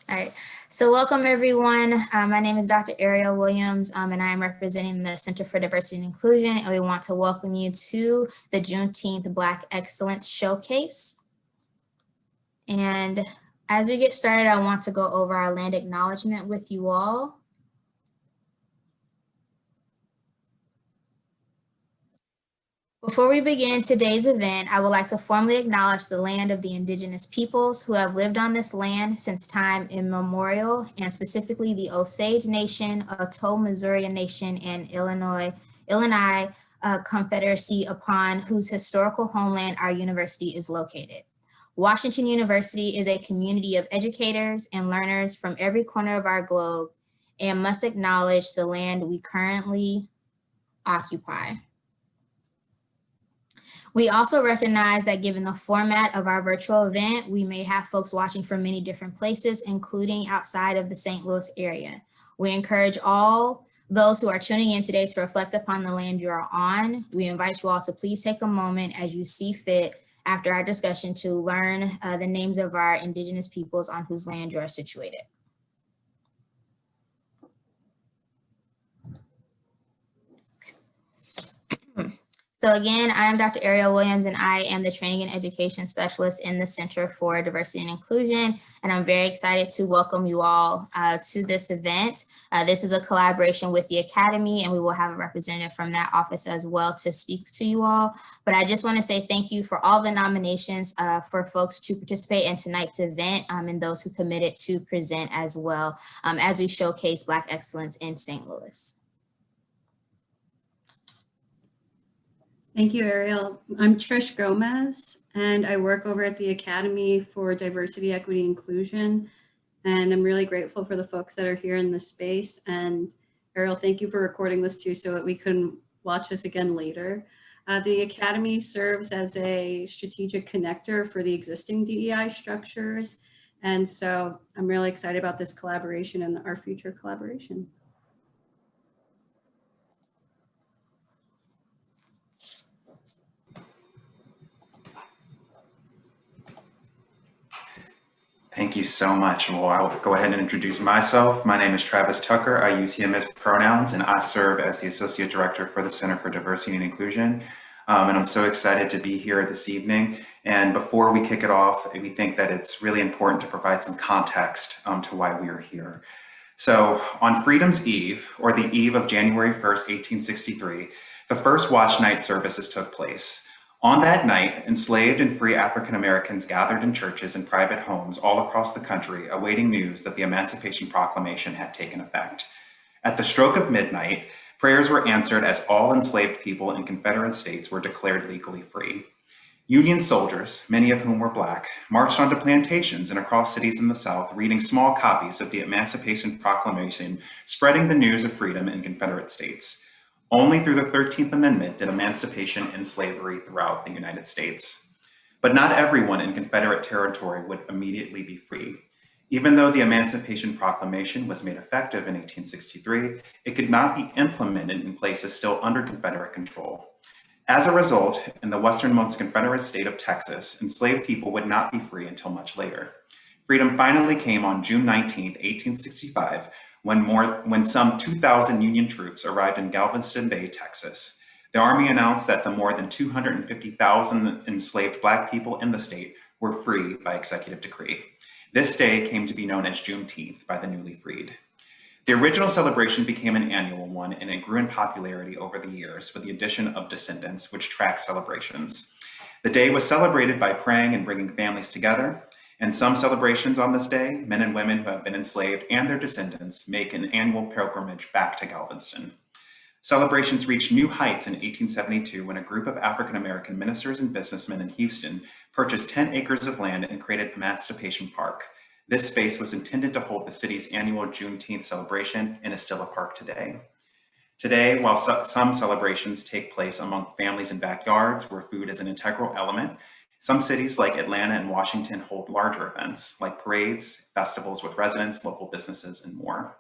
All right, so welcome everyone. My name is Dr. Aeryel Williams, and I am representing the Center for Diversity and Inclusion, and we want to welcome you to the Juneteenth Black Excellence Showcase. And as we get started, I want to go over our land acknowledgement with you all. Before we begin today's event, I would like to formally acknowledge the land of the indigenous peoples who have lived on this land since time immemorial, and specifically the Osage Nation, Otoe Missouri Nation, and Illinois Confederacy, upon whose historical homeland our university is located. Washington University is a community of educators and learners from every corner of our globe and must acknowledge the land we currently occupy. We also recognize that given the format of our virtual event, we may have folks watching from many different places, including outside of the St. Louis area. We encourage all those who are tuning in today to reflect upon the land you are on. We invite you all to please take a moment as you see fit after our discussion to learn the names of our indigenous peoples on whose land you are situated. So again, I am Dr. Aeryel Williams, and I am the Training and Education Specialist in the Center for Diversity and Inclusion, and I'm very excited to welcome you all to this event. This is a collaboration with the Academy, and we will have a representative from that office as well to speak to you all. But I just want to say thank you for all the nominations for folks to participate in tonight's event, and those who committed to present as well as we showcase Black excellence in St. Louis. Thank you, Aeryel. I'm Trish Gomez, and I work over at the Academy for Diversity, Equity, Inclusion. And I'm really grateful for the folks that are here in this space. And Aeryel, thank you for recording this too, so that we can watch this again later. The Academy serves as a strategic connector for the existing DEI structures. And so I'm really excited about this collaboration and our future collaboration. Thank you so much. Well, I'll go ahead and introduce myself. My name is Travis Tucker. I use he, him as pronouns, and I serve as the Associate Director for the Center for Diversity and Inclusion. And I'm so excited to be here this evening. And before we kick it off, we think that it's really important to provide some context to why we are here. So on Freedom's Eve, or the eve of January 1st, 1863, the first watch night services took place. On that night, enslaved and free African Americans gathered in churches and private homes all across the country, awaiting news that the Emancipation Proclamation had taken effect. At the stroke of midnight, prayers were answered as all enslaved people in Confederate states were declared legally free. Union soldiers, many of whom were Black, marched onto plantations and across cities in the South, reading small copies of the Emancipation Proclamation, spreading the news of freedom in Confederate states. Only through the 13th Amendment did emancipation end slavery throughout the United States. But not everyone in Confederate territory would immediately be free. Even though the Emancipation Proclamation was made effective in 1863, it could not be implemented in places still under Confederate control. As a result, in the westernmost Confederate state of Texas, enslaved people would not be free until much later. Freedom finally came on June 19, 1865, when some 2,000 Union troops arrived in Galveston Bay, Texas. The Army announced that the more than 250,000 enslaved Black people in the state were free by executive decree. This day came to be known as Juneteenth by the newly freed. The original celebration became an annual one, and it grew in popularity over the years with the addition of descendants, which track celebrations. The day was celebrated by praying and bringing families together. And some celebrations on this day, men and women who have been enslaved and their descendants make an annual pilgrimage back to Galveston. Celebrations reached new heights in 1872 when a group of African American ministers and businessmen in Houston purchased 10 acres of land and created Emancipation Park. This space was intended to hold the city's annual Juneteenth celebration and is still a park today. Today, while some celebrations take place among families in backyards where food is an integral element, some cities like Atlanta and Washington hold larger events like parades, festivals with residents, local businesses, and more.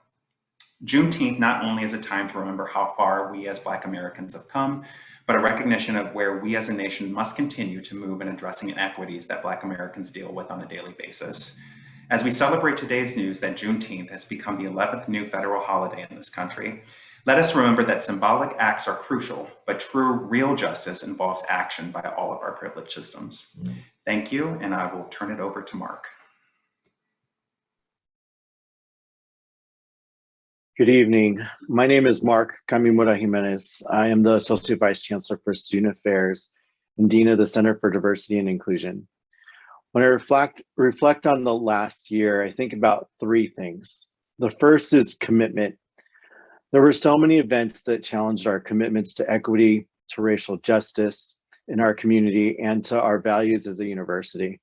Juneteenth not only is a time to remember how far we as Black Americans have come, but a recognition of where we as a nation must continue to move in addressing inequities that Black Americans deal with on a daily basis. As we celebrate today's news that Juneteenth has become the 11th new federal holiday in this country, let us remember that symbolic acts are crucial, but true, real justice involves action by all of our privileged systems. Thank you, and I will turn it over to Mark. Good evening. My name is Mark Kamimura Jimenez. I am the Associate Vice Chancellor for Student Affairs and Dean of the Center for Diversity and Inclusion. When I reflect on the last year, I think about three things. The first is commitment. There were so many events that challenged our commitments to equity, to racial justice in our community, and to our values as a university.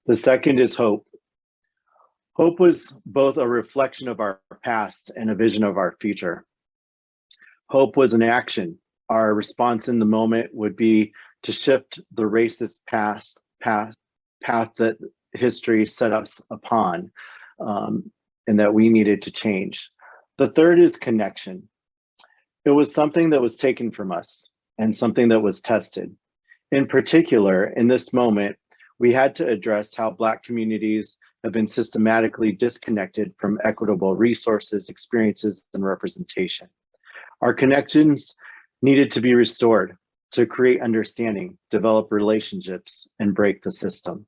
The second is hope. Hope was both a reflection of our past and a vision of our future. Hope was an action. Our response in the moment would be to shift the racist path that history set us upon, and that we needed to change. The third is connection. It was something that was taken from us and something that was tested. In particular, in this moment, we had to address how Black communities have been systematically disconnected from equitable resources, experiences, and representation. Our connections needed to be restored to create understanding, develop relationships, and break the system.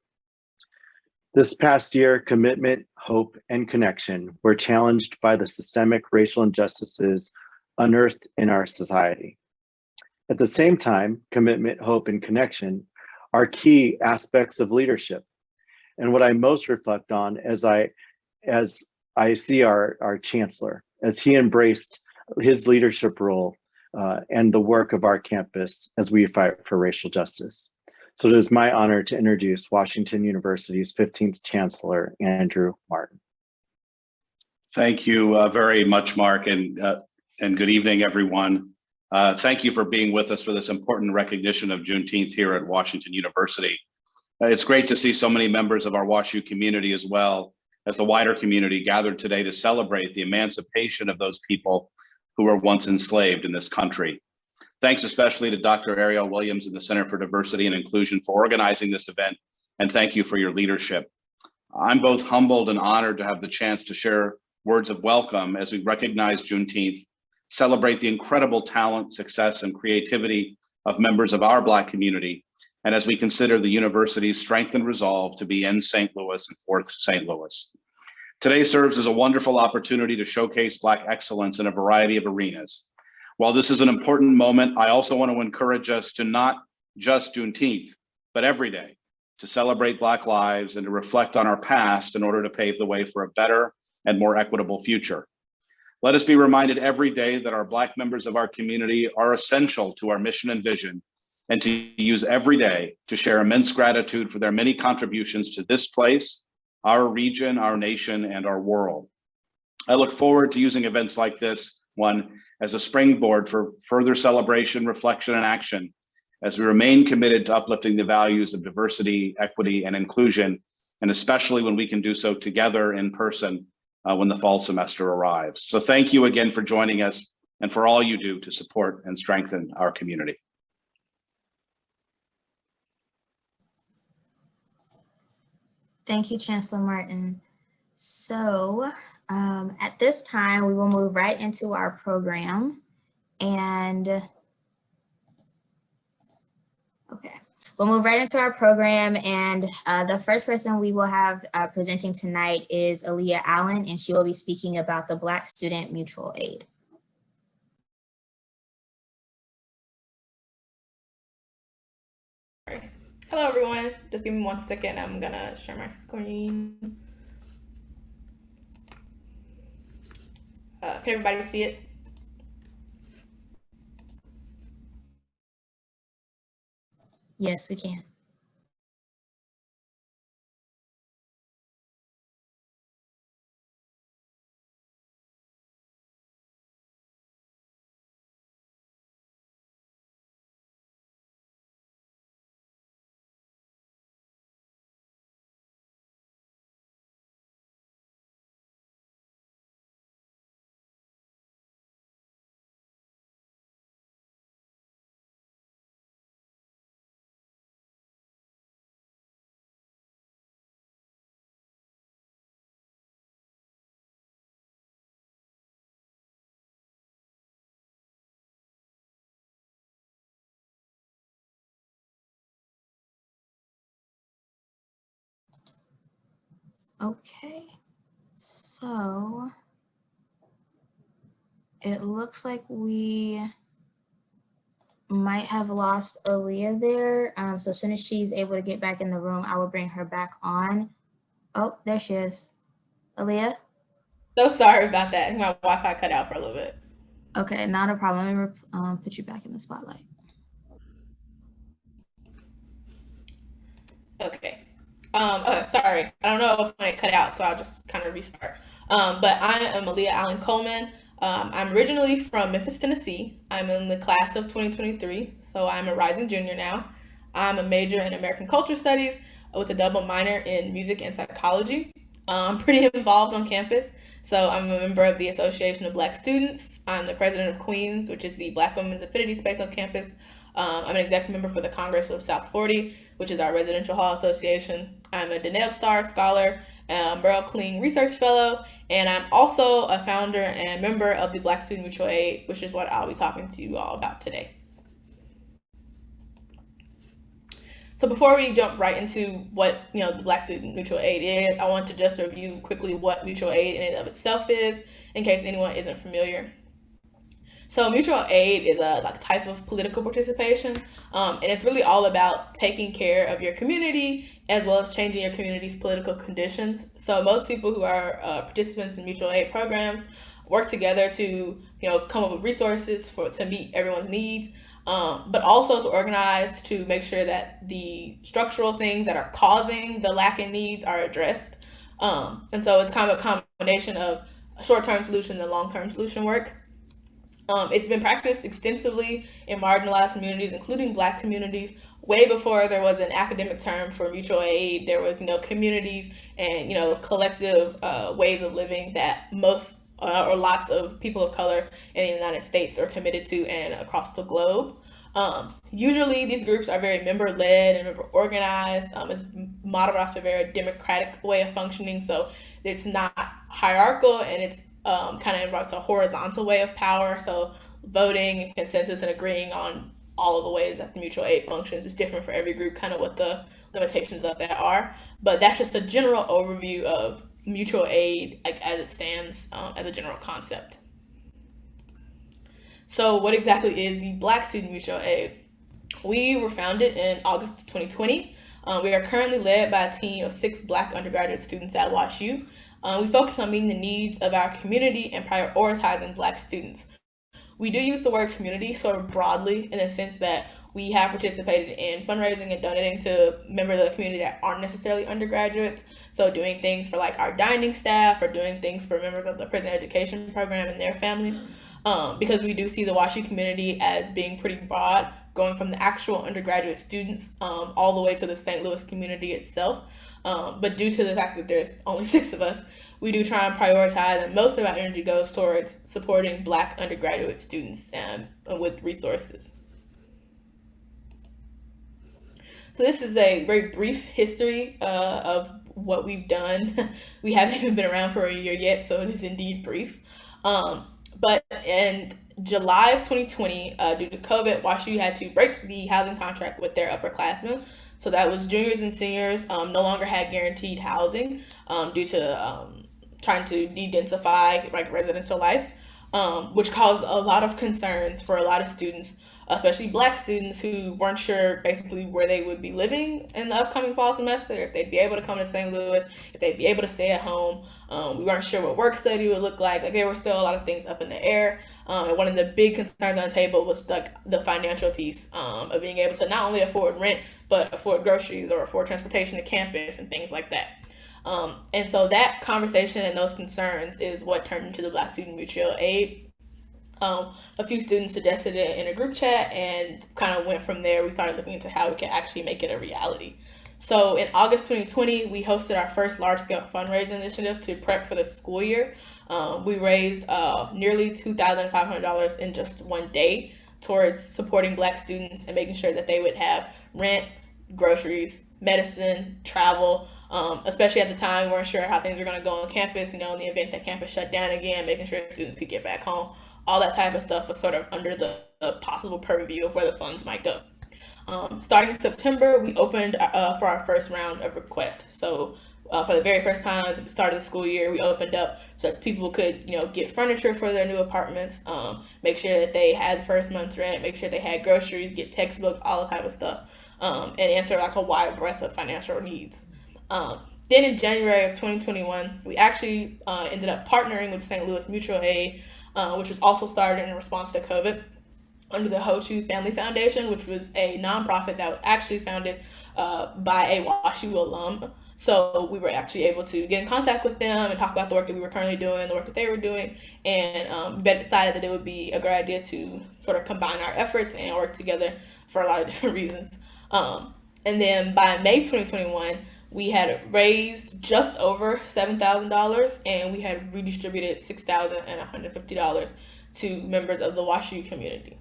This past year, commitment, hope, and connection were challenged by the systemic racial injustices unearthed in our society. At the same time, commitment, hope, and connection are key aspects of leadership. And what I most reflect on as I see our chancellor, as he embraced his leadership role and the work of our campus as we fight for racial justice. So it is my honor to introduce Washington University's 15th Chancellor, Andrew Martin. Thank you very much, Mark, and good evening, everyone. Thank you for being with us for this important recognition of Juneteenth here at Washington University. It's great to see so many members of our WashU community as well as the wider community gathered today to celebrate the emancipation of those people who were once enslaved in this country. Thanks especially to Dr. Aeryel Williams and the Center for Diversity and Inclusion for organizing this event, and thank you for your leadership. I'm both humbled and honored to have the chance to share words of welcome as we recognize Juneteenth, celebrate the incredible talent, success, and creativity of members of our Black community, and as we consider the university's strength and resolve to be in St. Louis and for St. Louis. Today serves as a wonderful opportunity to showcase Black excellence in a variety of arenas. While this is an important moment, I also want to encourage us to not just Juneteenth, but every day, to celebrate Black lives and to reflect on our past in order to pave the way for a better and more equitable future. Let us be reminded every day that our Black members of our community are essential to our mission and vision, and to use every day to share immense gratitude for their many contributions to this place, our region, our nation, and our world. I look forward to using events like this one as a springboard for further celebration, reflection, and action as we remain committed to uplifting the values of diversity, equity, and inclusion, and especially when we can do so together in person when the fall semester arrives. So thank you again for joining us and for all you do to support and strengthen our community. Thank you, Chancellor Martin. So at this time, we will move right into our program. And okay, we'll move right into our program. And the first person we will have presenting tonight is Aaliyah Allen, and she will be speaking about the Black Student Mutual Aid. Hello everyone, just give me 1 second. I'm gonna share my screen. Can everybody see it? Yes, we can. Okay, so it looks like we might have lost Aaliyah there. So as soon as she's able to get back in the room, I will bring her back on. Oh, there she is. Aaliyah? So sorry about that. My Wi-Fi cut out for a little bit. Okay, not a problem. Let me put you back in the spotlight. Okay. Sorry. I don't know when it cut out, so I'll just kind of restart. But I am Aaliyah Allen Coleman. I'm originally from Memphis, Tennessee. I'm in the class of 2023, so I'm a rising junior now. I'm a major in American Culture Studies with a double minor in music and psychology. I'm pretty involved on campus, so I'm a member of the Association of Black Students. I'm the president of Queens, which is the Black Women's Affinity Space on campus. I'm an executive member for the Congress of South 40, which is our residential hall association. I'm a Deneb Star Scholar, Merrill Kling Research Fellow, and I'm also a founder and member of the Black Student Mutual Aid, which is what I'll be talking to you all about today. So before we jump right into what the Black Student Mutual Aid is, I want to just review quickly what mutual aid in and of itself is, in case anyone isn't familiar. So mutual aid is a type of political participation, and it's really all about taking care of your community as well as changing your community's political conditions. So most people who are participants in mutual aid programs work together to come up with resources to meet everyone's needs, but also to organize to make sure that the structural things that are causing the lack in needs are addressed. And so it's kind of a combination of short-term solution and long-term solution work. It's been practiced extensively in marginalized communities, including Black communities. Way before there was an academic term for mutual aid, there was communities and collective ways of living that most or lots of people of color in the United States are committed to and across the globe. Usually these groups are very member-led and member-organized. It's modeled off a very democratic way of functioning, so it's not hierarchical, and it's kind of involves a horizontal way of power. So voting, consensus, and agreeing on all of the ways that the mutual aid functions is different for every group, kind of what the limitations of that are. But that's just a general overview of mutual aid as it stands as a general concept. So what exactly is the Black Student Mutual Aid? We were founded in August 2020. We are currently led by a team of 6 Black undergraduate students at WashU. We focus on meeting the needs of our community and prioritizing Black students. We do use the word community sort of broadly in the sense that we have participated in fundraising and donating to members of the community that aren't necessarily undergraduates. So doing things for our dining staff, or doing things for members of the prison education program and their families. Because we do see the WashU community as being pretty broad, going from the actual undergraduate students all the way to the St. Louis community itself. But due to the fact that there's only 6 of us, we do try and prioritize, and most of our energy goes towards supporting Black undergraduate students with resources. So this is a very brief history of what we've done. We haven't even been around for a year yet, so it is indeed brief. But in July of 2020, due to COVID, WashU had to break the housing contract with their upperclassmen. So that was juniors and seniors no longer had guaranteed housing due to trying to de-densify residential life, which caused a lot of concerns for a lot of students, especially Black students who weren't sure basically where they would be living in the upcoming fall semester, if they'd be able to come to St. Louis, if they'd be able to stay at home. We weren't sure what work study would look like. There were still a lot of things up in the air. And one of the big concerns on the table was the financial piece of being able to not only afford rent, but afford groceries or afford transportation to campus and things like that. And so that conversation and those concerns is what turned into the Black Student Mutual Aid. A few students suggested it in a group chat, and kind of went from there. We started looking into how we could actually make it a reality. So in August 2020, we hosted our first large-scale fundraising initiative to prep for the school year. We raised nearly $2,500 in just one day towards supporting Black students and making sure that they would have rent, groceries, medicine, travel. Especially at the time, we weren't sure how things were going to go on campus, in the event that campus shut down again, making sure students could get back home. All that type of stuff was sort of under the possible purview of where the funds might go. Starting in September, we opened for our first round of requests. So For the very first time at the start of the school year, we opened up so that people could, get furniture for their new apartments, make sure that they had the first month's rent, make sure they had groceries, get textbooks, all that type of stuff, and answer like a wide breadth of financial needs. Then in January of 2021, we actually ended up partnering with St. Louis Mutual Aid, which was also started in response to COVID, under the Ho Chu Family Foundation, which was a nonprofit that was actually founded by a WashU alum. So we were actually able to get in contact with them and talk about the work that we were currently doing, the work that they were doing, and decided that it would be a great idea to sort of combine our efforts and work together for a lot of different reasons. And then by May 2021, we had raised just over $7,000, and we had redistributed $6,150 to members of the WashU community.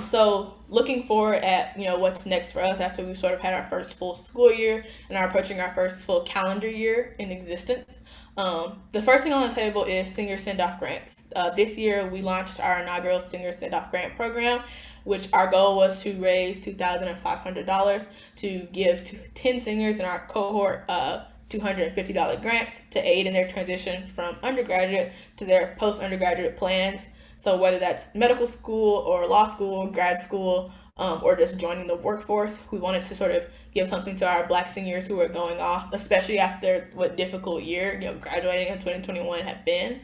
So looking forward at, what's next for us after we've sort of had our first full school year and are approaching our first full calendar year in existence. The first thing on the table is senior send-off grants. This year we launched our inaugural senior send-off grant program, which our goal was to raise $2,500 to give to 10 seniors in our cohort $250 grants to aid in their transition from undergraduate to their post-undergraduate plans. So whether that's medical school or law school, grad school, or just joining the workforce, we wanted to sort of give something to our Black seniors who are going off, especially after what difficult year, graduating in 2021 had been,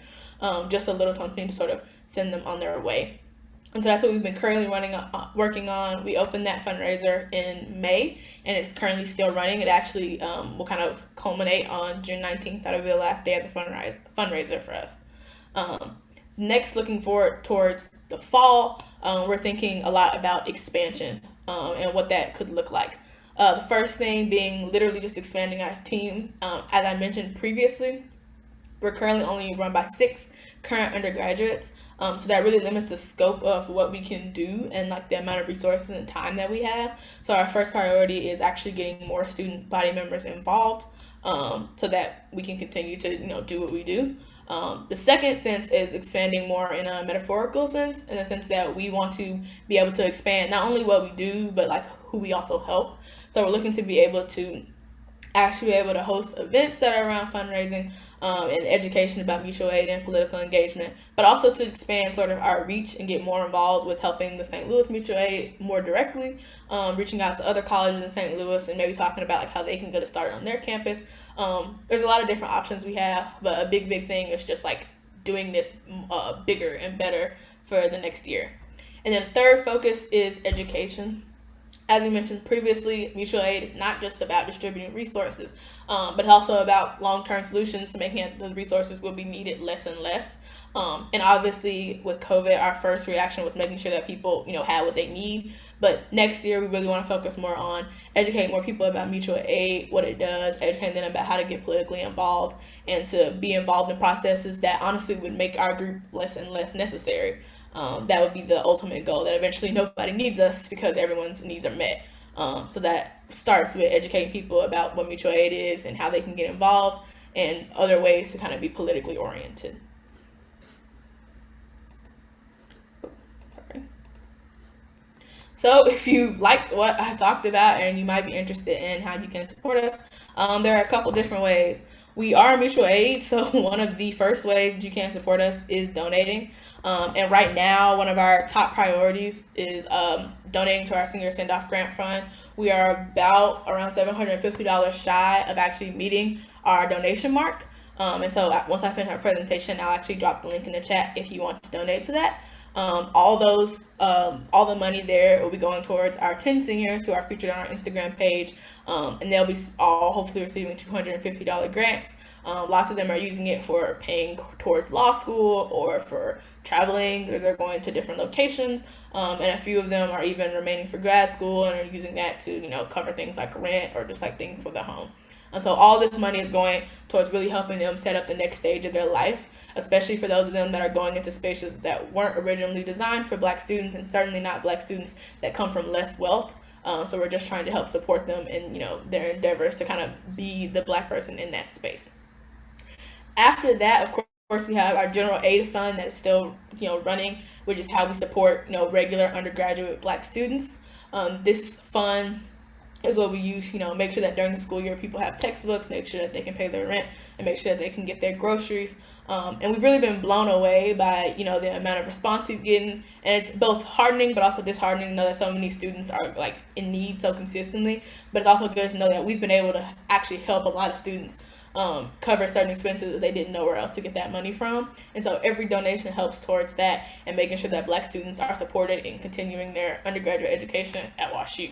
just a little something to sort of send them on their way. And so that's what we've been currently working on. We opened that fundraiser in May, and it's currently still running. It actually will kind of culminate on June 19th. That'll be the last day of the fundraiser for us. Next, looking forward towards the fall, we're thinking a lot about expansion and what that could look like. The first thing being literally just expanding our team. As I mentioned previously, we're currently only run by 6 current undergraduates. So that really limits the scope of what we can do and like the amount of resources and time that we have. So our first priority is actually getting more student body members involved so that we can continue to do what we do. The second sense is expanding more in a metaphorical sense, in the sense that we want to be able to expand not only what we do, but like who we also help. So we're looking to be able to actually be able to host events that are around fundraising and education about mutual aid and political engagement, but also to expand sort of our reach and get more involved with helping the St. Louis Mutual Aid more directly, reaching out to other colleges in St. Louis and maybe talking about like how they can get it started on their campus. There's a lot of different options we have, but a big thing is just like doing this bigger and better for the next year. And then the third focus is education. As we mentioned previously, mutual aid is not just about distributing resources, but also about long-term solutions to making it the resources will be needed less and less. And obviously with COVID, our first reaction was making sure that people, had what they need. But next year, we really want to focus more on educating more people about mutual aid, what it does, educating them about how to get politically involved, and to be involved in processes that honestly would make our group less and less necessary. That would be the ultimate goal, that eventually nobody needs us because everyone's needs are met. So that starts with educating people about what mutual aid is and how they can get involved and other ways to kind of be politically oriented. So if you liked what I talked about and you might be interested in how you can support us, there are a couple different ways. We are mutual aid, so one of the first ways that you can support us is donating. And right now, one of our top priorities is donating to our senior send-off grant fund. We are about around $750 shy of actually meeting our donation mark. And so once I finish our presentation, I'll actually drop the link in the chat if you want to donate to that. All the money there will be going towards our 10 seniors who are featured on our Instagram page, and they'll be all hopefully receiving $250 grants. Lots of them are using it for paying towards law school or for traveling. They're going to different locations, and a few of them are even remaining for grad school and are using that to cover things like rent or just like things for the home. And so all this money is going towards really helping them set up the next stage of their life, especially for those of them that are going into spaces that weren't originally designed for Black students, and certainly not Black students that come from less wealth. So we're just trying to help support them in their endeavors to kind of be the Black person in that space. After that, of course, we have our general aid fund that is still running, which is how we support regular undergraduate Black students. This fund is what we use, make sure that during the school year people have textbooks, make sure that they can pay their rent, and make sure that they can get their groceries. And we've really been blown away by, the amount of response we've gotten. And it's both heartening but also disheartening to know that so many students are like in need so consistently. But it's also good to know that we've been able to actually help a lot of students cover certain expenses that they didn't know where else to get that money from. And so every donation helps towards that and making sure that Black students are supported in continuing their undergraduate education at WashU.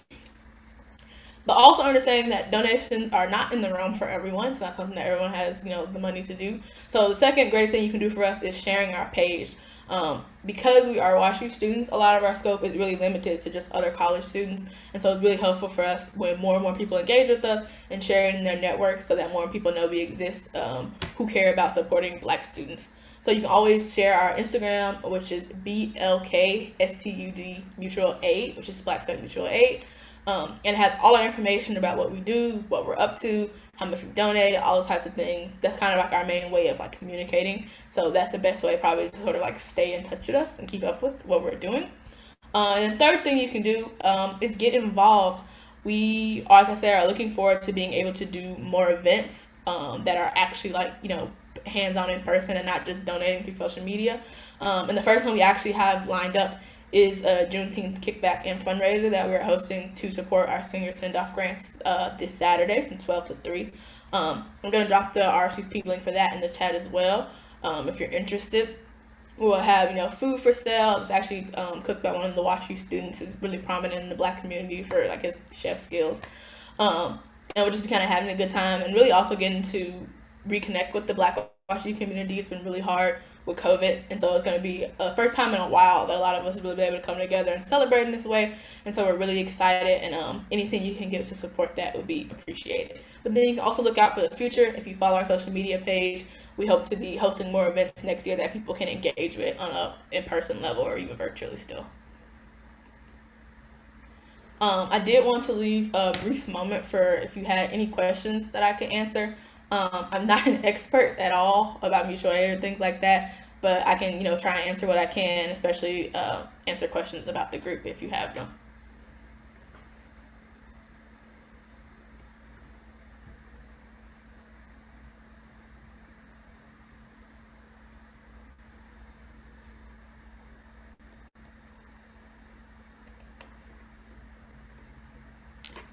But also understanding that donations are not in the realm for everyone. It's not something that everyone has, the money to do. So the second greatest thing you can do for us is sharing our page. Because we are WashU students, a lot of our scope is really limited to just other college students. And so it's really helpful for us when more and more people engage with us and share in their networks so that more people know we exist who care about supporting Black students. So you can always share our Instagram, which is BLKSTUD Mutual Aid, which is Black Student Mutual Aid. And it has all our information about what we do, what we're up to, how much we donate, all those types of things. That's kind of like our main way of like communicating. So that's the best way probably to sort of like stay in touch with us and keep up with what we're doing. And the third thing you can do is get involved. We, like I said, are looking forward to being able to do more events that are actually like, hands-on in person and not just donating through social media. And the first one we actually have lined up is a Juneteenth kickback and fundraiser that we're hosting to support our senior send-off grants this Saturday from 12 to 3. I'm going to drop the RSVP link for that in the chat as well if you're interested. We'll have, food for sale. It's actually cooked by one of the WashU students. Is really prominent in the Black community for like his chef skills. And we'll just be kind of having a good time and really also getting to reconnect with the Black WashU community. It's been really hard with COVID, and so it's going to be a first time in a while that a lot of us have really been able to come together and celebrate in this way, and so we're really excited, and anything you can give to support that would be appreciated. But then you can also look out for the future. If you follow our social media page, we hope to be hosting more events next year that people can engage with on a in-person level or even virtually still. I did want to leave a brief moment for if you had any questions that I could answer. I'm not an expert at all about mutual aid or things like that, but I can, try and answer what I can, especially answer questions about the group if you have them.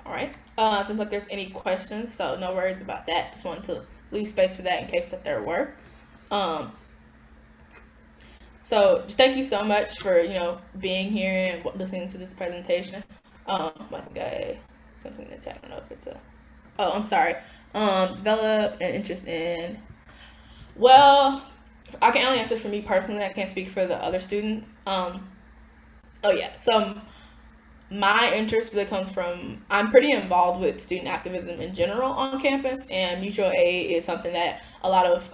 All right. Doesn't look like there's any questions, so no worries about that. Just wanted to leave space for that in case that there were. So just thank you so much for being here and listening to this presentation. I think something in the chat. I don't know if it's I'm sorry. Develop an interest in. Well, I can only answer for me personally. I can't speak for the other students. So my interest really comes from, I'm pretty involved with student activism in general on campus, and mutual aid is something that a lot of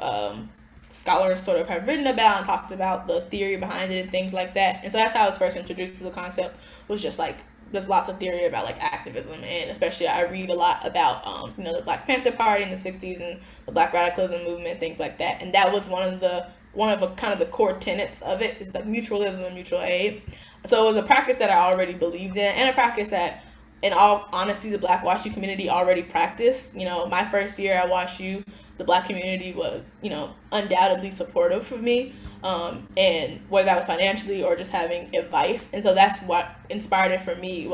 scholars sort of have written about and talked about the theory behind it and things like that. And so that's how I was first introduced to the concept, was just like, there's lots of theory about like activism, and especially I read a lot about, the Black Panther Party in the 60s and the Black radicalism movement, things like that. And that was one of kind of the core tenets of it, is like mutualism and mutual aid. So it was a practice that I already believed in, and a practice that, in all honesty, the Black WashU community already practiced. My first year at WashU, the Black community was, undoubtedly supportive for me, and whether that was financially or just having advice. And so that's what inspired it for me.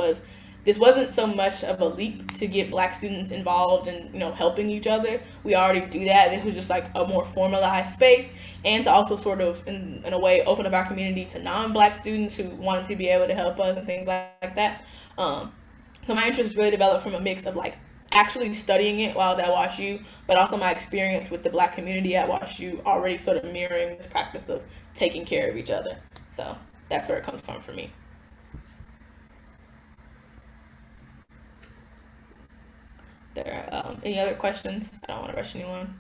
This wasn't so much of a leap to get Black students involved and, helping each other. We already do that. This was just like a more formalized space, and to also sort of, in a way, open up our community to non-Black students who wanted to be able to help us and things like that. So my interest really developed from a mix of like actually studying it while I was at WashU, but also my experience with the Black community at WashU already sort of mirroring this practice of taking care of each other. So that's where it comes from for me. There any other questions? I don't want to rush anyone.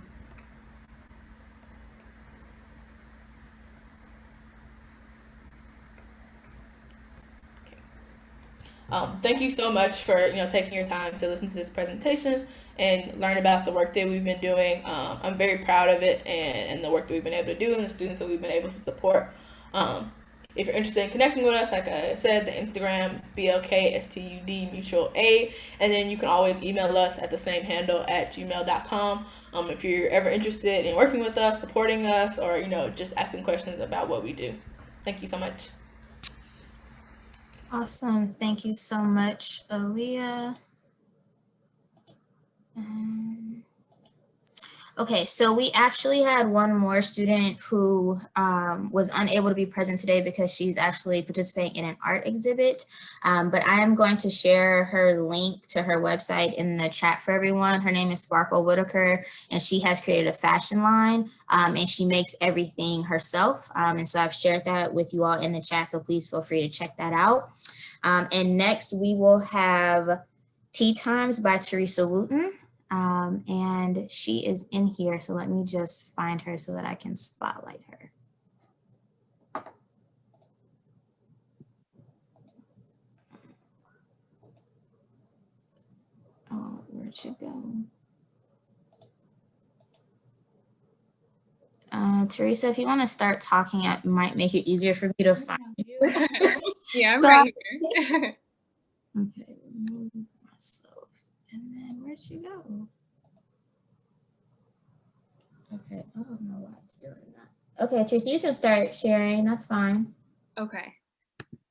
Okay. Thank you so much for taking your time to listen to this presentation and learn about the work that we've been doing. I'm very proud of it and the work that we've been able to do and the students that we've been able to support. If you're interested in connecting with us, like I said, the Instagram, BLKSTUD Mutual Aid. And then you can always email us at the same handle at gmail.com. If you're ever interested in working with us, supporting us, or, just asking questions about what we do. Thank you so much. Awesome. Thank you so much, Aaliyah. Okay, so we actually had one more student who was unable to be present today because she's actually participating in an art exhibit. But I am going to share her link to her website in the chat for everyone. Her name is Whitaker, and she has created a fashion line, and she makes everything herself. And so I've shared that with you all in the chat, so please feel free to check that out. And next we will have Tea Times by Teresa Wooten. And she is in here, so let me just find her so that I can spotlight her. Oh, where'd she go? Teresa, if you want to start talking, it might make it easier for me to find you. Yeah, I'm right here. Okay, remove myself. And then where'd she go? Okay, I don't know why it's doing that. Okay, Teresa, you can start sharing. That's fine. Okay.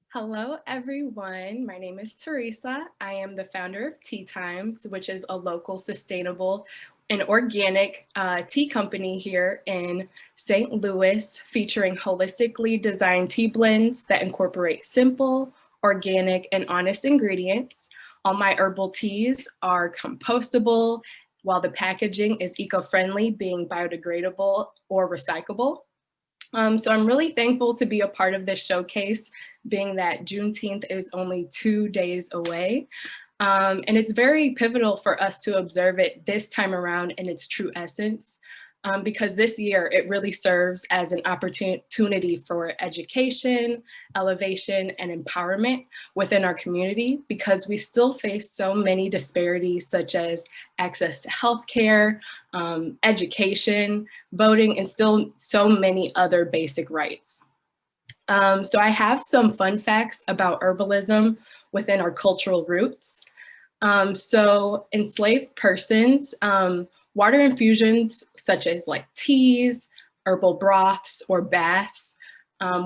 Hello, everyone. My name is Teresa. I am the founder of Tea Times, which is a local, sustainable, and organic tea company here in St. Louis, featuring holistically designed tea blends that incorporate simple, organic, and honest ingredients. All my herbal teas are compostable, while the packaging is eco-friendly, being biodegradable or recyclable. So I'm really thankful to be a part of this showcase, being that Juneteenth is only 2 days away. And it's very pivotal for us to observe it this time around in its true essence, because this year it really serves as an opportunity for education, elevation, and empowerment within our community, because we still face so many disparities, such as access to healthcare, education, voting, and still so many other basic rights. So I have some fun facts about herbalism within our cultural roots. So enslaved persons, water infusions such as like teas, herbal broths, or baths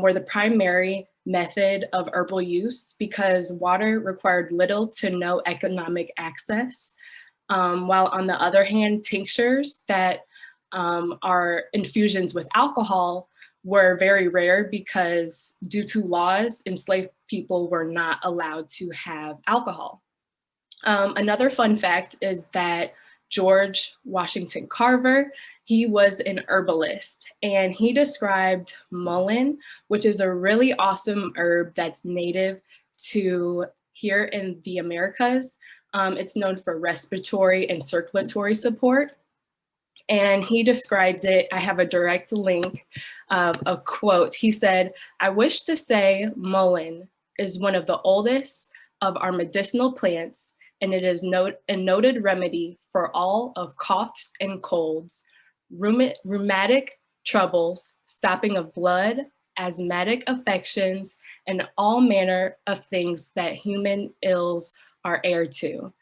were the primary method of herbal use, because water required little to no economic access. While on the other hand, tinctures that are infusions with alcohol were very rare, because due to laws, enslaved people were not allowed to have alcohol. Another fun fact is that George Washington Carver, he was an herbalist, and he described mullein, which is a really awesome herb that's native to here in the Americas. It's known for respiratory and circulatory support. And he described it, I have a direct link of a quote. He said, "I wish to say mullein is one of the oldest of our medicinal plants, and it is a noted remedy for all of coughs and colds, rheumatic troubles, stopping of blood, asthmatic affections, and all manner of things that human ills are heir to.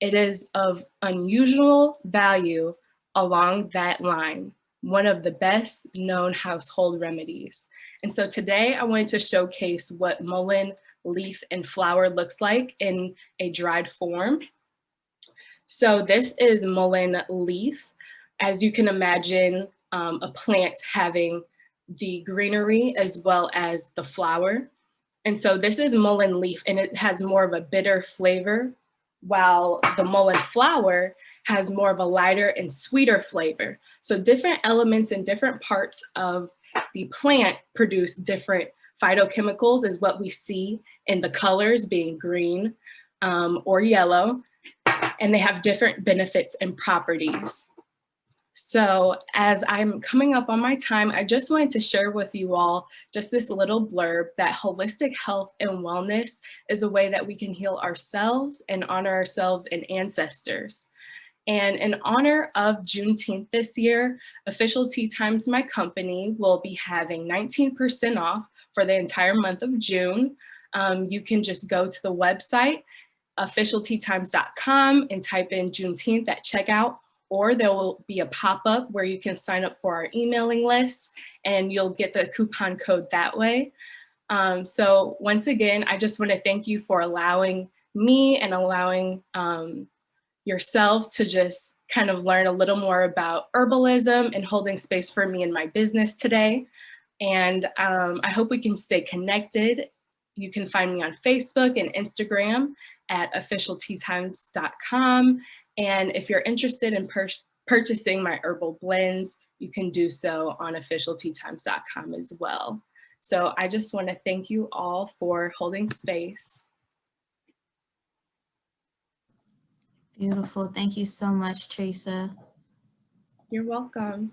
It is of unusual value along that line, one of the best known household remedies." And so today I wanted to showcase what mullein leaf and flower looks like in a dried form. So this is mullein leaf. As you can imagine, a plant having the greenery as well as the flower. And so this is mullein leaf, and it has more of a bitter flavor, while the mullein flower has more of a lighter and sweeter flavor. So different elements and different parts of the plant produce different phytochemicals, is what we see in the colors being green or yellow, and they have different benefits and properties. So as I'm coming up on my time, I just wanted to share with you all just this little blurb that holistic health and wellness is a way that we can heal ourselves and honor ourselves and ancestors. And in honor of Juneteenth this year, Official Tea Times, my company, will be having 19% off for the entire month of June. You can just go to the website, officialteatimes.com, and type in Juneteenth at checkout, or there will be a pop-up where you can sign up for our emailing list and you'll get the coupon code that way. So once again, I just want to thank you for allowing me and allowing yourselves to just kind of learn a little more about herbalism and holding space for me in my business today. And I hope we can stay connected. You can find me on Facebook and Instagram at officialteatimes.com. And if you're interested in purchasing my herbal blends, you can do so on officialteatimes.com as well. So I just want to thank you all for holding space. Beautiful. Thank you so much, Teresa. You're welcome.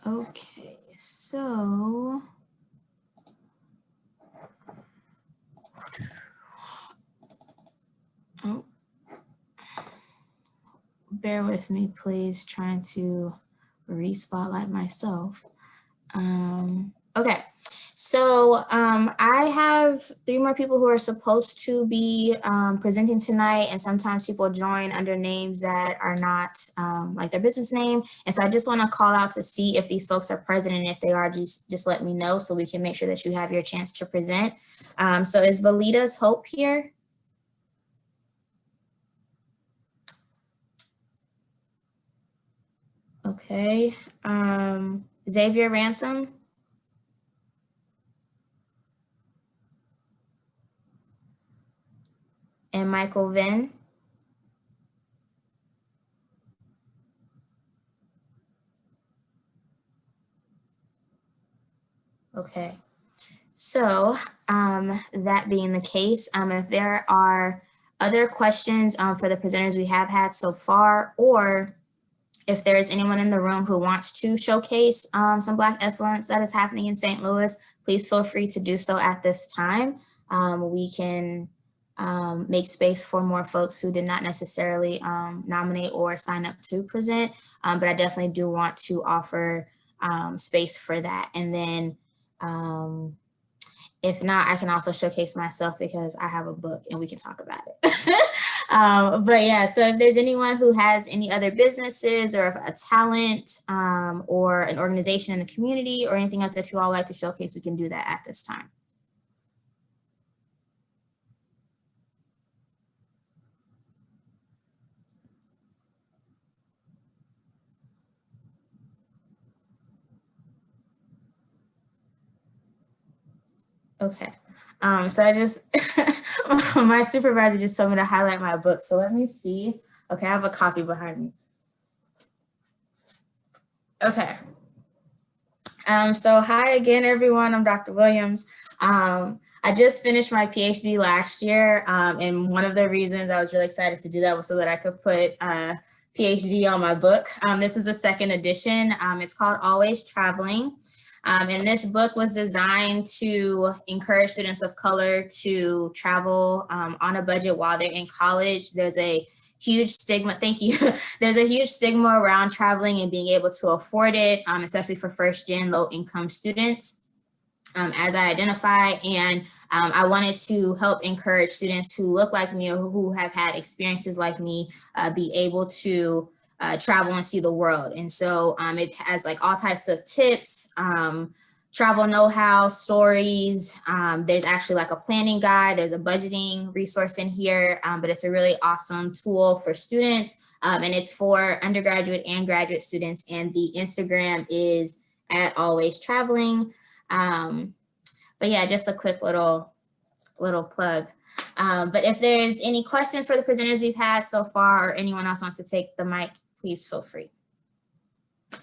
Okay, so bear with me, please, trying to re-spotlight myself. Okay, so I have 3 more people who are supposed to be presenting tonight, and sometimes people join under names that are not like their business name. And so I just want to call out to see if these folks are present, and if they are, just let me know so we can make sure that you have your chance to present. So is Valita's Hope here? Okay, Xavier Ransome? And Michael Venn? Okay, so that being the case, if there are other questions for the presenters we have had so far, or if there is anyone in the room who wants to showcase some Black excellence that is happening in St. Louis, please feel free to do so at this time. We can make space for more folks who did not necessarily nominate or sign up to present, but I definitely do want to offer space for that. And then if not, I can also showcase myself because I have a book and we can talk about it. But yeah, so if there's anyone who has any other businesses or a talent or an organization in the community or anything else that you all like to showcase, we can do that at this time. Okay, so I just, my supervisor just told me to highlight my book. So let me see. Okay, I have a copy behind me. Okay. So hi again, everyone. I'm Dr. Williams. I just finished my PhD last year. And one of the reasons I was really excited to do that was so that I could put a PhD on my book. This is the 2nd edition. It's called Alwayz Traveling. And this book was designed to encourage students of color to travel on a budget while they're in college. There's a huge stigma, thank you. There's a huge stigma around traveling and being able to afford it, especially for first-gen low-income students, as I identify. And I wanted to help encourage students who look like me or who have had experiences like me be able to travel and see the world. And so it has like all types of tips, travel know-how, stories. There's actually like a planning guide. There's a budgeting resource in here, but it's a really awesome tool for students. And it's for undergraduate and graduate students. And the Instagram is at Alwayz Traveling. But yeah, just a quick little plug. But if there's any questions for the presenters we've had so far, or anyone else wants to take the mic, please feel free.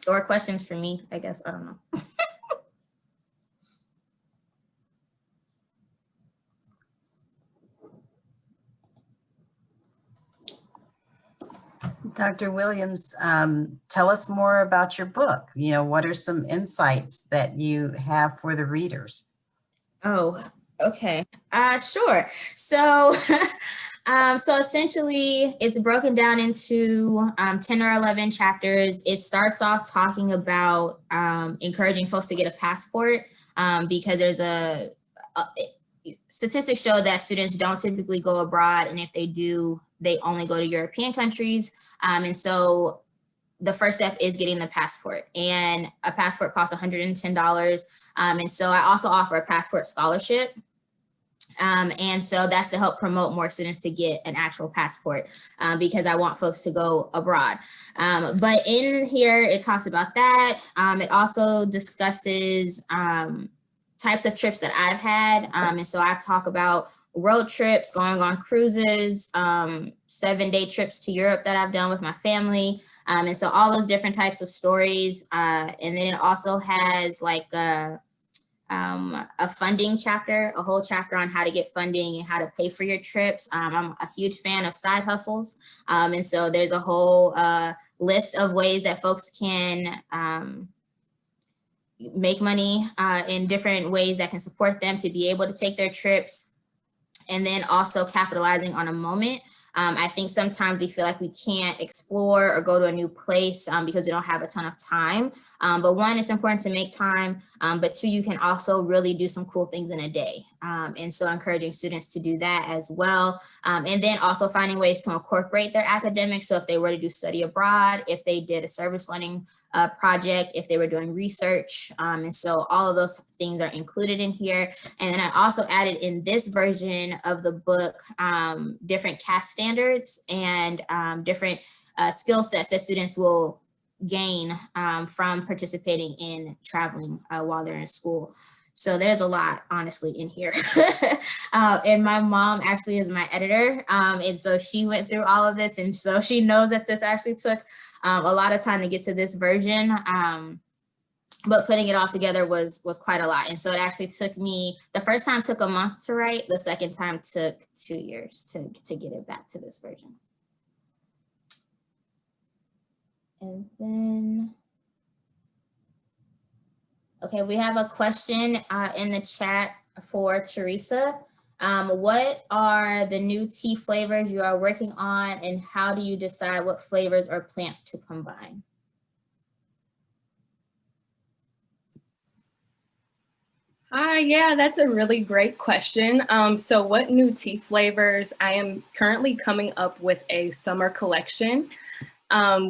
Or questions for me, I guess, I don't know. Dr. Williams, tell us more about your book. You know, what are some insights that you have for the readers? Oh, Okay, sure. So, so essentially, it's broken down into 10 or 11 chapters. It starts off talking about encouraging folks to get a passport because there's statistics show that students don't typically go abroad, and if they do, they only go to European countries. And so the first step is getting the passport, and a passport costs $110. And so I also offer a passport scholarship. And so that's to help promote more students to get an actual passport because I want folks to go abroad. But in here, it talks about that. It also discusses types of trips that I've had. And so I've talked about road trips, going on cruises, 7-day trips to Europe that I've done with my family. And so all those different types of stories. And then it also has like a funding chapter, a whole chapter on how to get funding and how to pay for your trips. I'm a huge fan of side hustles. And so there's a whole list of ways that folks can make money in different ways that can support them to be able to take their trips. And then also capitalizing on a moment. I think sometimes we feel like we can't explore or go to a new place because we don't have a ton of time. But one, it's important to make time, but two, you can also really do some cool things in a day. And so encouraging students to do that as well. And then also finding ways to incorporate their academics. So if they were to do study abroad, if they did a service learning project, if they were doing research. And so all of those things are included in here. And then I also added in this version of the book, different CAS standards and different skill sets that students will gain from participating in traveling while they're in school. So there's a lot, honestly, in here. And my mom actually is my editor. And so she went through all of this. And so she knows that this actually took a lot of time to get to this version. But putting it all together was quite a lot. And so it actually took me, the first time took a month to write, the second time took 2 years to get it back to this version. And then, okay, we have a question in the chat for Teresa. What are the new tea flavors you are working on, and how do you decide what flavors or plants to combine? Hi, yeah, that's a really great question. So what new tea flavors? I am currently coming up with a summer collection,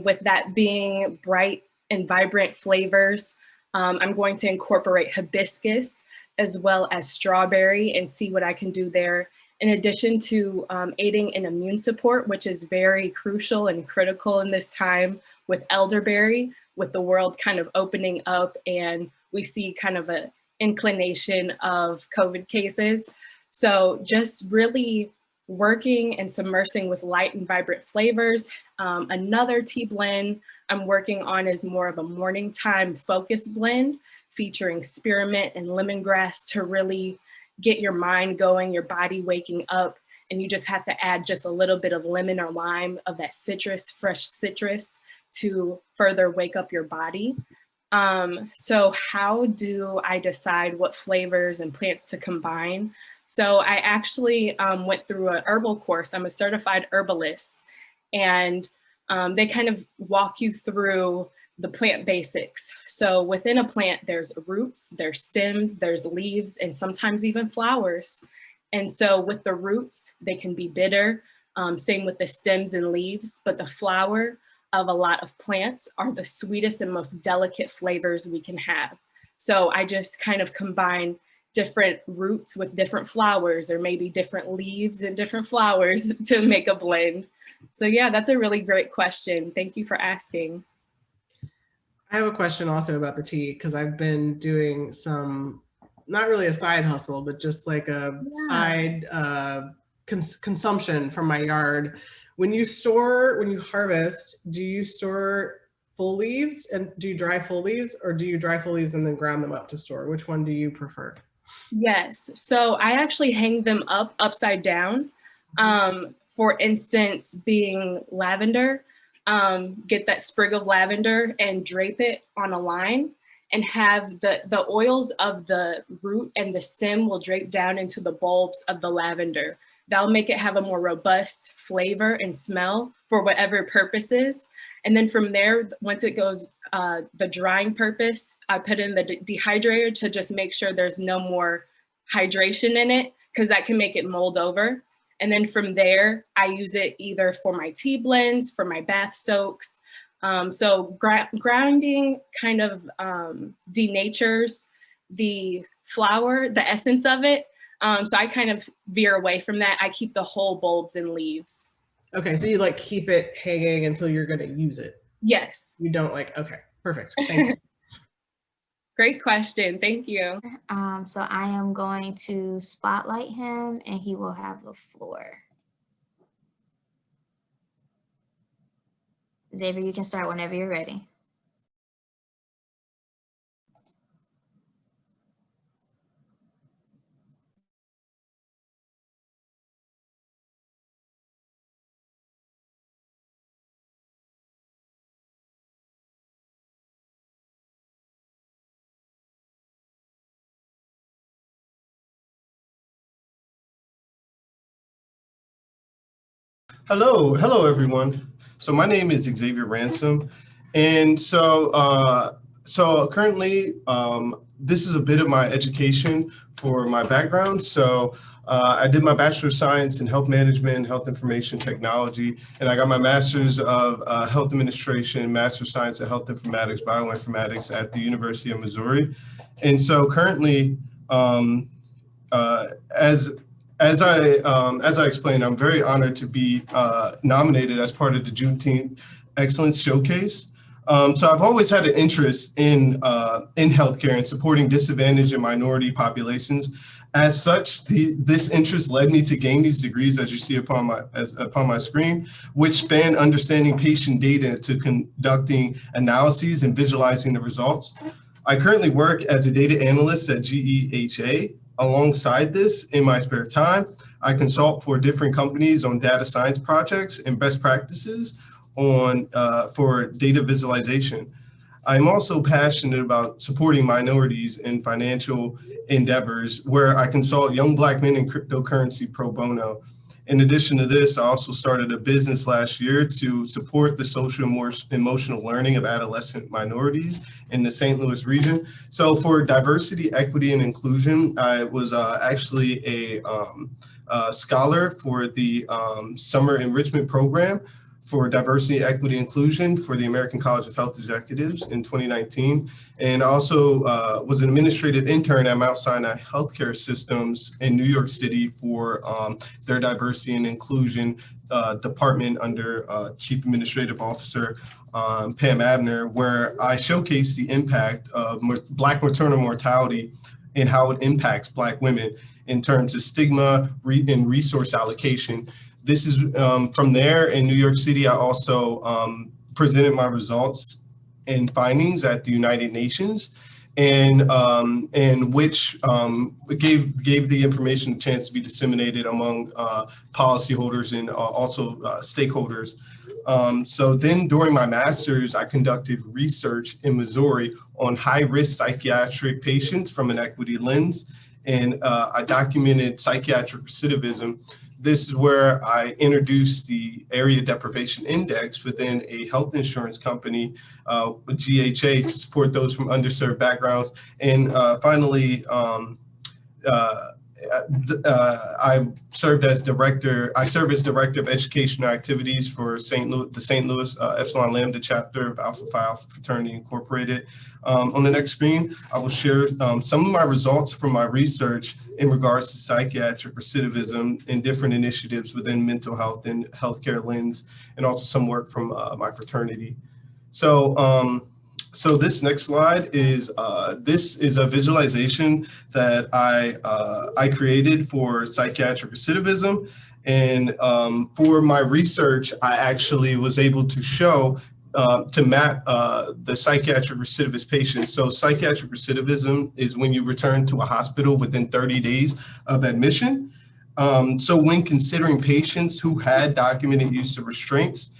with that being bright and vibrant flavors. I'm going to incorporate hibiscus as well as strawberry and see what I can do there. In addition to aiding in immune support, which is very crucial and critical in this time with elderberry, with the world kind of opening up and we see kind of an inclination of COVID cases. So just really working and submersing with light and vibrant flavors. Another tea blend I'm working on is more of a morning time focus blend featuring spearmint and lemongrass to really get your mind going, your body waking up, and you just have to add just a little bit of lemon or lime of that citrus, fresh citrus to further wake up your body. So how do I decide what flavors and plants to combine? So I actually went through an herbal course. I'm a certified herbalist, and they kind of walk you through the plant basics. So within a plant, there's roots, there's stems, there's leaves, and sometimes even flowers. And so with the roots, they can be bitter, same with the stems and leaves, but the flower of a lot of plants are the sweetest and most delicate flavors we can have. So I just kind of combine different roots with different flowers, or maybe different leaves and different flowers to make a blend. So yeah, that's a really great question. Thank you for asking. I have a question also about the tea, because I've been doing some, not really a side hustle, but just like a side consumption from my yard. When you harvest, do you store full leaves, and do you dry full leaves, or do you dry full leaves and then ground them up to store? Which one do you prefer? Yes, so I actually hang them up upside down. For instance, being lavender, get that sprig of lavender and drape it on a line. and have the oils of the root and the stem will drape down into the bulbs of the lavender. That'll make it have a more robust flavor and smell for whatever purposes. And then from there, once it goes the drying purpose, I put in the dehydrator to just make sure there's no more hydration in it, because that can make it mold over. And then from there, I use it either for my tea blends, for my bath soaks. So grounding kind of denatures the flower, the essence of it. So I kind of veer away from that. I keep the whole bulbs and leaves. Okay, so you like keep it hanging until you're going to use it. Yes. You don't like, okay, perfect. Thank you. Great question. Thank you. So I am going to spotlight him and he will have the floor. Xavier, you can start whenever you're ready. Hello everyone. So my name is Xavier Ransome, and so currently this is a bit of my education for my background. So I did my Bachelor of Science in Health Management, Health Information Technology, and I got my Master's of Health Administration, Master of Science in Health Informatics, Bioinformatics at the University of Missouri. And so currently, as I explained, I'm very honored to be nominated as part of the Juneteenth Excellence Showcase. So I've always had an interest in healthcare and supporting disadvantaged and minority populations. As such, this interest led me to gain these degrees, as you see upon my screen, which span understanding patient data to conducting analyses and visualizing the results. I currently work as a data analyst at GEHA. Alongside this, in my spare time, I consult for different companies on data science projects and best practices for data visualization. I'm also passionate about supporting minorities in financial endeavors, where I consult young Black men in cryptocurrency pro bono. In addition to this, I also started a business last year to support the social and emotional learning of adolescent minorities in the St. Louis region. So for diversity, equity, and inclusion, I was actually a scholar for the Summer Enrichment Program for Diversity, Equity, Inclusion for the American College of Health Executives in 2019. And also was an administrative intern at Mount Sinai Healthcare Systems in New York City for their Diversity and Inclusion department under Chief Administrative Officer Pam Abner, where I showcased the impact of Black maternal mortality and how it impacts Black women in terms of stigma and resource allocation. This is from there in New York City. I also presented my results and findings at the United Nations, and which gave the information a chance to be disseminated among policyholders and also stakeholders. So then during my master's, I conducted research in Missouri on high-risk psychiatric patients from an equity lens, and I documented psychiatric recidivism. This is where I introduced the area deprivation index within a health insurance company, GHA, to support those from underserved backgrounds. And finally, I serve as director of educational activities for the St. Louis Epsilon Lambda chapter of Alpha Phi Alpha Fraternity Incorporated. On the next screen, I will share some of my results from my research in regards to psychiatric recidivism and different initiatives within mental health and healthcare lens, and also some work from my fraternity. So, so this next slide is this is a visualization that I created for psychiatric recidivism, and for my research, I actually was able to show to map the psychiatric recidivist patients. So psychiatric recidivism is when you return to a hospital within 30 days of admission. So when considering patients who had documented use of restraints,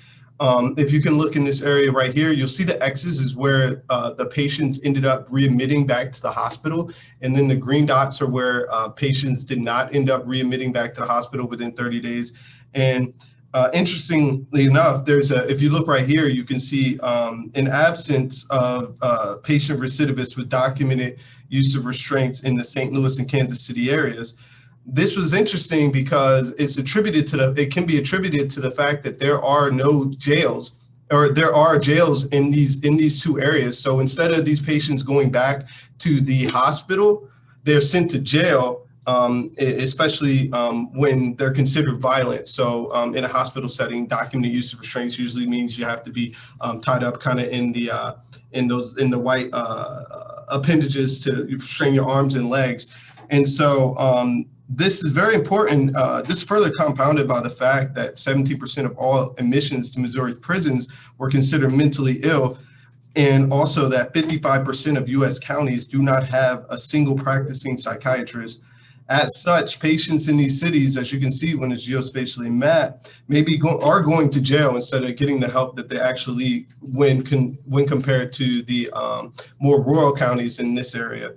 If you can look in this area right here, you'll see the X's is where the patients ended up readmitting back to the hospital. And then the green dots are where patients did not end up readmitting back to the hospital within 30 days. And interestingly enough, if you look right here, you can see an absence of patient recidivists with documented use of restraints in the St. Louis and Kansas City areas. This was interesting because it can be attributed to the fact that there are no jails, or there are jails in these two areas. So instead of these patients going back to the hospital, they're sent to jail, especially when they're considered violent. So in a hospital setting, documented use of restraints usually means you have to be tied up kind of in the white appendages to restrain your arms and legs. And so this is very important. This is further compounded by the fact that 70% of all admissions to Missouri prisons were considered mentally ill, and also that 55% of U.S. counties do not have a single practicing psychiatrist. As such, patients in these cities, as you can see when it's geospatially mapped, are going to jail instead of getting the help that they actually when compared to the more rural counties in this area.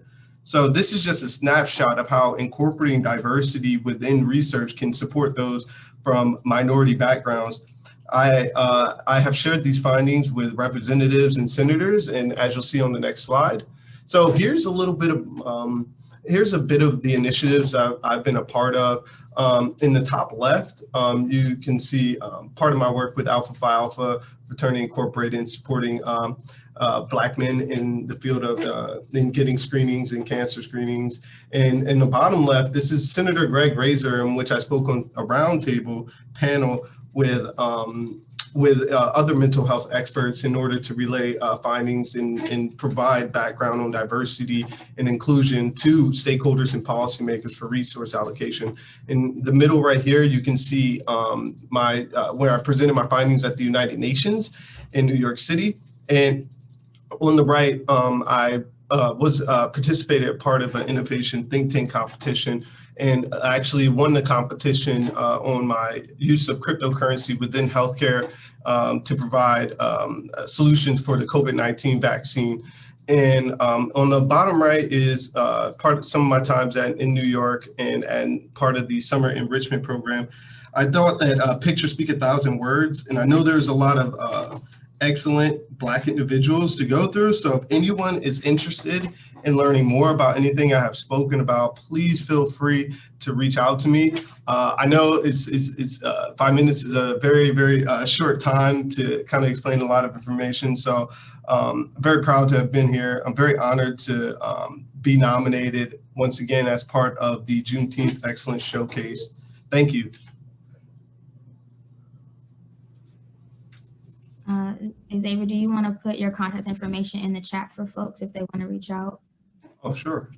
So this is just a snapshot of how incorporating diversity within research can support those from minority backgrounds. I have shared these findings with representatives and senators, and as you'll see on the next slide. So here's a little bit of here's a bit of the initiatives I've been a part of. In the top left, you can see part of my work with Alpha Phi Alpha Fraternity Incorporated in supporting Black men in the field of in getting screenings and cancer screenings. And in the bottom left, this is Senator Greg Razor, in which I spoke on a roundtable panel with other mental health experts in order to relay findings and provide background on diversity and inclusion to stakeholders and policymakers for resource allocation. In the middle right here, you can see where I presented my findings at the United Nations in New York City. And on the right, I participated as part of an innovation think tank competition, and actually won the competition on my use of cryptocurrency within healthcare to provide solutions for the COVID-19 vaccine. And on the bottom right is part of some of my times in New York and part of the summer enrichment program. I thought that pictures speak 1,000 words, and I know there's a lot of excellent Black individuals to go through. So if anyone is interested in learning more about anything I have spoken about, please feel free to reach out to me. I know it's 5 minutes is a very, very short time to kind of explain a lot of information. So I'm very proud to have been here. I'm very honored to be nominated once again as part of the Juneteenth Excellence Showcase. Thank you. Xavier, do you want to put your contact information in the chat for folks if they want to reach out? Oh, sure.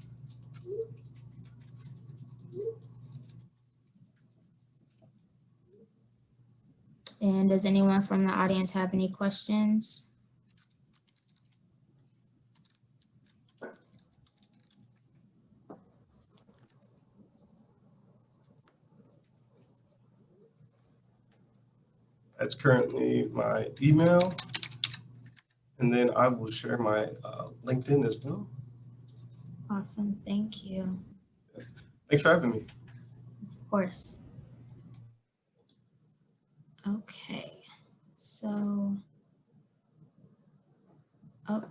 And does anyone from the audience have any questions? That's currently my email. And then I will share my LinkedIn as well. Awesome, thank you. Thanks for having me. Of course. Okay, so, all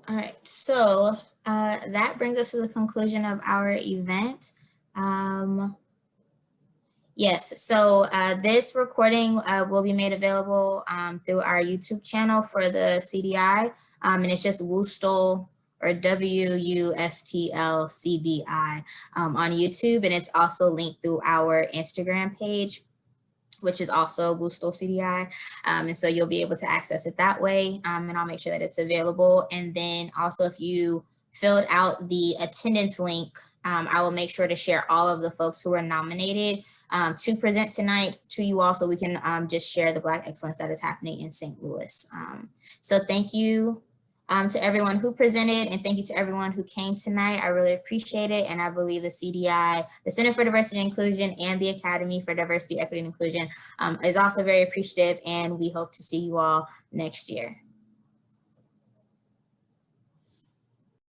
right, so that brings us to the conclusion of our event. Yes, so this recording will be made available through our YouTube channel for the CDI, and it's just Wustl, or WUSTL CDI on YouTube, and it's also linked through our Instagram page, which is also Wustl CDI, and so you'll be able to access it that way, and I'll make sure that it's available. And then also, if you filled out the attendance link, I will make sure to share all of the folks who were nominated to present tonight to you all, so we can just share the Black excellence that is happening in St. Louis. So thank you To everyone who presented, and thank you to everyone who came tonight. I really appreciate it. And I believe the CDI, the Center for Diversity and Inclusion, and the Academy for Diversity, Equity, and Inclusion is also very appreciative. And we hope to see you all next year.